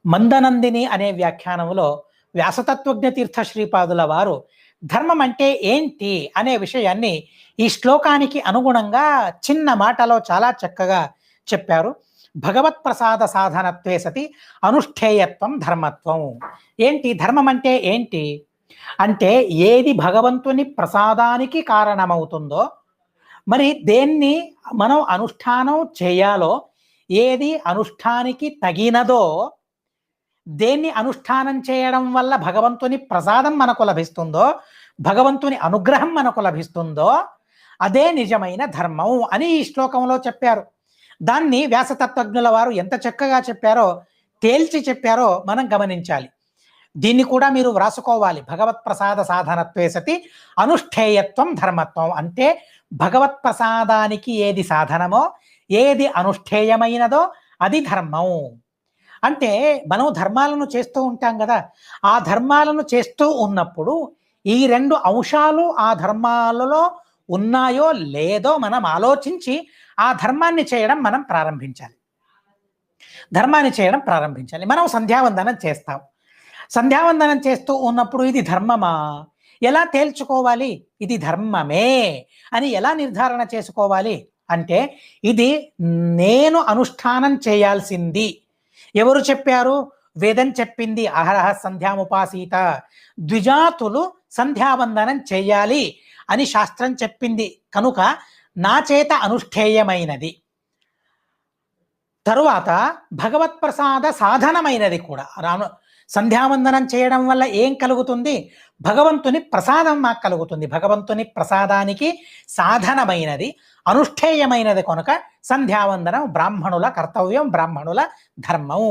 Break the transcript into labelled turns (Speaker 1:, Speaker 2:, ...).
Speaker 1: మందనందిని అనే వ్యాఖ్యానములో వ్యాసతత్వజ్ఞ తీర్థ శ్రీపాదుల వారు ధర్మం అంటే ఏంటి అనే విషయాన్ని ఈ శ్లోకానికి అనుగుణంగా చిన్న మాటలో చాలా చక్కగా చెప్పారు. భగవత్ ప్రసాద సాధనత్వే సతి అనుష్ఠేయత్వం ధర్మత్వం. ఏంటి ధర్మం అంటే ఏంటి అంటే, ఏది భగవంతుని ప్రసాదానికి కారణమవుతుందో, మరి దేన్ని మనం అనుష్ఠానం చేయాలో, ఏది అనుష్ఠానికి తగినదో, దేన్ని అనుష్ఠానం చేయడం వల్ల భగవంతుని ప్రసాదం మనకు లభిస్తుందో, భగవంతుని అనుగ్రహం మనకు లభిస్తుందో, అదే నిజమైన ధర్మం అని ఈ శ్లోకంలో చెప్పారు. దాన్ని వ్యాసతత్వజ్ఞుల వారు ఎంత చక్కగా చెప్పారో, తేల్చి చెప్పారో మనం గమనించాలి. దీన్ని కూడా మీరు వ్రాసుకోవాలి. భగవత్ ప్రసాద సాధనత్వే సతి అనుష్ఠేయత్వం ధర్మత్వం. అంటే భగవత్ ప్రసాదానికి ఏది సాధనమో, ఏది అనుష్ఠేయమైనదో అది ధర్మం. అంటే మనం ధర్మాలను చేస్తూ ఉంటాం కదా, ఆ ధర్మాలను చేస్తూ ఉన్నప్పుడు ఈ రెండు అంశాలు ఆ ధర్మాలలో ఉన్నాయో లేదో మనం ఆలోచించి ఆ ధర్మాన్ని చేయడం మనం ప్రారంభించాలి. మనం సంధ్యావందనం చేస్తాం. సంధ్యావందనం చేస్తూ ఉన్నప్పుడు ఇది ధర్మమా? ఎలా తేల్చుకోవాలి? ఇది ధర్మమే అని ఎలా నిర్ధారణ చేసుకోవాలి అంటే, ఇది నేను అనుష్ఠానం చేయాల్సింది. ఎవరు చెప్పారు? వేదం చెప్పింది. అహరహ సంధ్యాముపాసీత, ద్విజాతులు సంధ్యావందనం చేయాలి అని శాస్త్రం చెప్పింది కనుక నా చేత అనుష్ఠేయమైనది. తరువాత భగవత్ ప్రసాద సాధనమైనది కూడా. సంధ్యావందనం చేయడం వల్ల ఏం కలుగుతుంది? భగవంతుని ప్రసాదం మాకు కలుగుతుంది. భగవంతుని ప్రసాదానికి సాధనమైనది, అనుష్ఠేయమైనది కనుక సంధ్యావందనం బ్రాహ్మణుల కర్తవ్యం, బ్రాహ్మణుల ధర్మం.